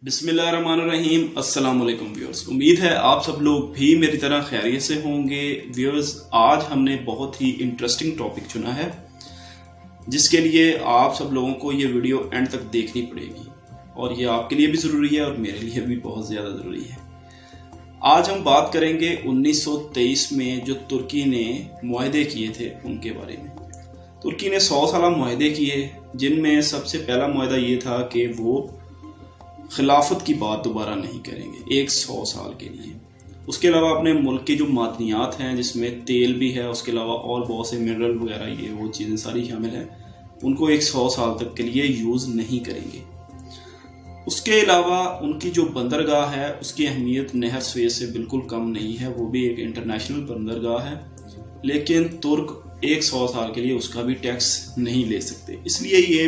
बिस्मिल्लाहिर्रहमानिर्रहीम। अस्सलाम वालेकुम व्यूअर्स, उम्मीद है आप सब लोग भी मेरी तरह खैरियत से होंगे। व्यूअर्स, आज हमने बहुत ही इंटरेस्टिंग टॉपिक चुना है जिसके लिए आप सब लोगों को ये वीडियो एंड तक देखनी पड़ेगी और ये आपके लिए भी ज़रूरी है और मेरे लिए भी बहुत ज़्यादा ज़रूरी है। आज हम बात करेंगे 1923 में जो तुर्की ने मुआहदे किए थे उनके बारे में। तुर्की ने 100 साल मुआहदे किए, जिनमें सबसे पहला मुआहदा ये था कि वो खिलाफत की बात दोबारा नहीं करेंगे 100 साल के लिए। उसके अलावा अपने मुल्क की जो मादनियात हैं जिसमें तेल भी है, उसके अलावा और बहुत से मिनरल वगैरह ये वो चीज़ें सारी शामिल हैं, उनको 100 साल तक के लिए यूज़ नहीं करेंगे। उसके अलावा उनकी जो बंदरगाह है उसकी अहमियत नहर स्वेज से बिल्कुल कम नहीं है, वो भी एक इंटरनेशनल बंदरगाह है, लेकिन तुर्क 100 साल के लिए उसका भी टैक्स नहीं ले सकते। इसलिए ये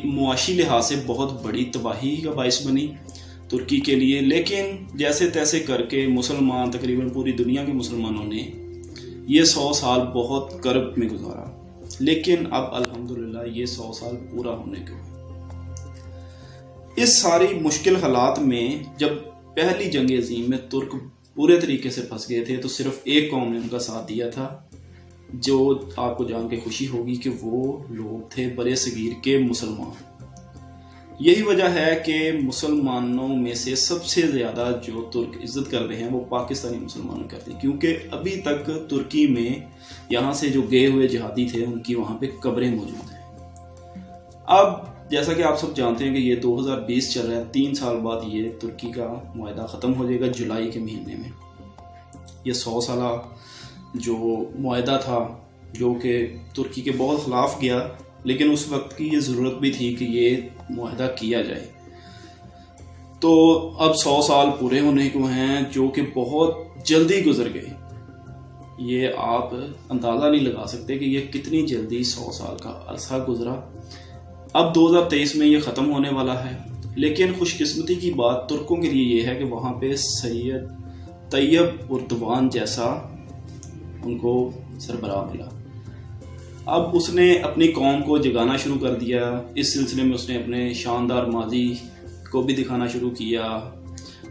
मुआशी लिहाज से बहुत बड़ी तबाही का बाइस बनी तुर्की के लिए। लेकिन जैसे तैसे करके मुसलमान, तकरीबन पूरी दुनिया के मुसलमानों ने ये 100 साल बहुत कर्ब में गुजारा, लेकिन अब अल्हम्दुलिल्लाह ये 100 साल पूरा होने के इस सारी मुश्किल हालात में जब पहली जंग अजीम में तुर्क पूरे तरीके से फंस गए थे तो सिर्फ एक कौम ने उनका साथ दिया था, जो आपको जान के खुशी होगी कि वो लोग थे बरे सगीर के मुसलमान। यही वजह है कि मुसलमानों में से सबसे ज़्यादा जो तुर्क इज्जत कर रहे हैं वो पाकिस्तानी मुसलमान करते हैं, क्योंकि अभी तक तुर्की में यहाँ से जो गए हुए जिहादी थे उनकी वहाँ पे कब्रें मौजूद हैं। अब जैसा कि आप सब जानते हैं कि ये 2020 चल रहा है, 3 साल बाद ये तुर्की का मुआहदा ख़त्म हो जाएगा जुलाई के महीने में। ये 100 साल जो मुआहदा था जो कि तुर्की के बहुत ख़िलाफ़ गया, लेकिन उस वक्त की ये ज़रूरत भी थी कि ये मुआहदा किया जाए। तो अब 100 साल पूरे होने को हैं जो कि बहुत जल्दी गुजर गए। ये आप अंदाज़ा नहीं लगा सकते कि ये कितनी जल्दी 100 साल का अरसा गुजरा। अब 2023 में ये ख़त्म होने वाला है, लेकिन खुशकिस्मती की बात तुर्कों के लिए ये है कि वहाँ पे सैयद तैयब उर्दवान जैसा उनको सरबराह मिला। अब उसने अपनी कौम को जगाना शुरू कर दिया। इस सिलसिले में उसने अपने शानदार माजी को भी दिखाना शुरू किया,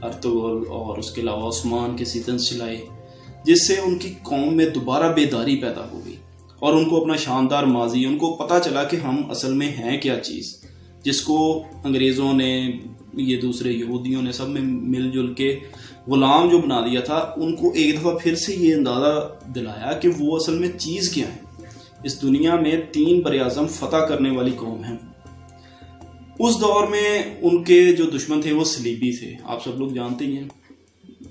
अर्तुगरुल और उसके अलावा उस्मान के सितंज चलाए, जिससे उनकी कौम में दोबारा बेदारी पैदा हो गई और उनको अपना शानदार माजी, उनको पता चला कि हम असल में हैं क्या चीज़, जिसको अंग्रेज़ों ने, ये दूसरे यहूदियों ने, सब में मिलजुल के गुलाम जो बना दिया था, उनको एक दफ़ा फिर से ये अंदाज़ा दिलाया कि वो असल में चीज़ क्या है। इस दुनिया में 3 बरे-आज़म फतह करने वाली कौम है। उस दौर में उनके जो दुश्मन थे वो सलीबी थे, आप सब लोग जानते ही हैं,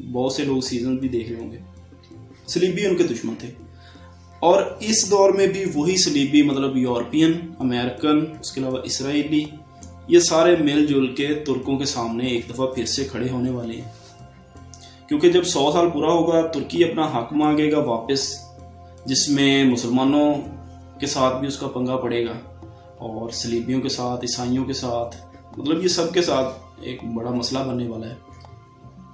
बहुत से लोग सीजन भी देख रहे होंगे। सलीबी उनके दुश्मन थे और इस दौर में भी वही सलीबी, मतलब यूरोपियन, अमेरिकन, उसके अलावा इसराइली, ये सारे मिलजुल के तुर्कों के सामने एक दफ़ा फिर से खड़े होने वाले हैं। क्योंकि जब 100 साल पूरा होगा तुर्की अपना हक मांगेगा वापस, जिसमें मुसलमानों के साथ भी उसका पंगा पड़ेगा और सलीबियों के साथ, ईसाइयों के साथ, मतलब ये सब के साथ एक बड़ा मसला बनने वाला है।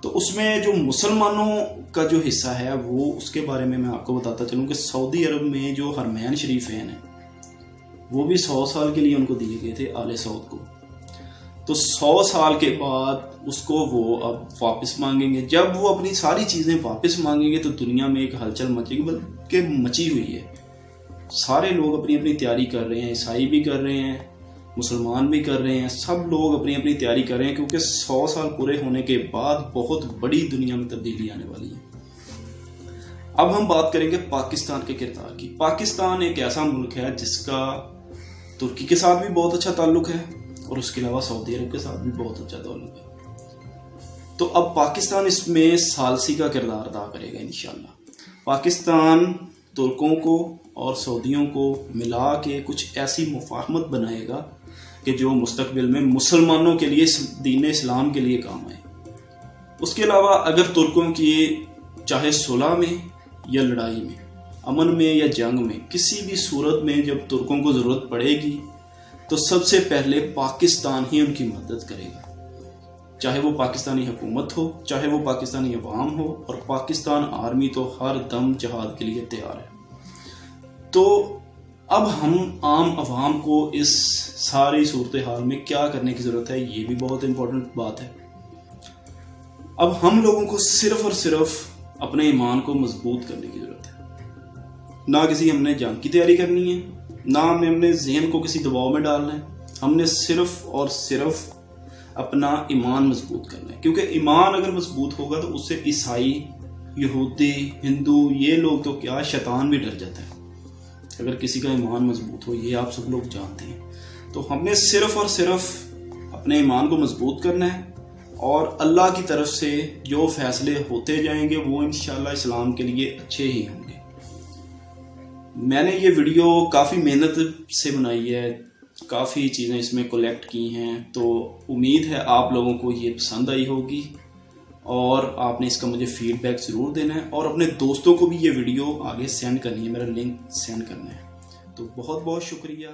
तो उसमें जो मुसलमानों का जो हिस्सा है वो, उसके बारे में मैं आपको बताता चलूँ कि सऊदी अरब में जो हरमैन शरीफैन है वो भी 100 साल के लिए उनको दिए गए थे, आले सऊद को। तो 100 साल के बाद उसको वो अब वापस मांगेंगे। जब वो अपनी सारी चीज़ें वापस मांगेंगे तो दुनिया में एक हलचल मचेगी, बल्कि मची हुई है। सारे लोग अपनी अपनी तैयारी कर रहे हैं, ईसाई भी कर रहे हैं, मुसलमान भी कर रहे हैं, सब लोग अपनी अपनी तैयारी कर रहे हैं, क्योंकि 100 साल पूरे होने के बाद बहुत बड़ी दुनिया में तब्दीली आने वाली है। अब हम बात करेंगे पाकिस्तान के किरदार की। पाकिस्तान एक ऐसा मुल्क है जिसका तुर्की के साथ भी बहुत अच्छा ताल्लुक है और उसके अलावा सऊदी अरब के साथ भी बहुत अच्छा ताल्लुक है। तो अब पाकिस्तान इसमें सालसी का किरदार अदा करेगा इंशाल्लाह। पाकिस्तान तुर्कों को और सऊदियों को मिला के कुछ ऐसी मुफाहमत बनाएगा कि जो मुस्तकबिल में मुसलमानों के लिए, दीन इस्लाम के लिए काम आए। उसके अलावा अगर तुर्कों की चाहे सुलह में या लड़ाई में, अमन में या जंग में, किसी भी सूरत में जब तुर्कों को ज़रूरत पड़ेगी तो सबसे पहले पाकिस्तान ही उनकी मदद करेगा, चाहे वो पाकिस्तानी हुकूमत हो, चाहे वो पाकिस्तानी अवाम हो, और पाकिस्तान आर्मी तो हर दम जहाद के लिए तैयार है। तो अब हम आम आवाम को इस सारी सूरत हाल में क्या करने की ज़रूरत है, ये भी बहुत इम्पोर्टेंट बात है। अब हम लोगों को सिर्फ और सिर्फ अपने ईमान को मजबूत करने की ज़रूरत है। ना किसी हमने जंग की तैयारी करनी है, ना हमें अपने जहन को किसी दबाव में डालना है। हमने सिर्फ और सिर्फ अपना ईमान मजबूत करना है, क्योंकि ईमान अगर मजबूत होगा तो उससे ईसाई, यहूदी, हिंदू, ये लोग तो क्या, शैतान भी डर जाता है अगर किसी का ईमान मजबूत हो। ये आप सब लोग जानते हैं। तो हमने सिर्फ और सिर्फ अपने ईमान को मजबूत करना है और अल्लाह की तरफ से जो फैसले होते जाएंगे वो इंशाल्लाह इस्लाम के लिए अच्छे ही होंगे। मैंने ये वीडियो काफ़ी मेहनत से बनाई है, काफ़ी चीज़ें इसमें कलेक्ट की हैं, तो उम्मीद है आप लोगों को ये पसंद आई होगी और आपने इसका मुझे फीडबैक ज़रूर देना है और अपने दोस्तों को भी ये वीडियो आगे सेंड करनी है, मेरा लिंक सेंड करना है। तो बहुत बहुत शुक्रिया।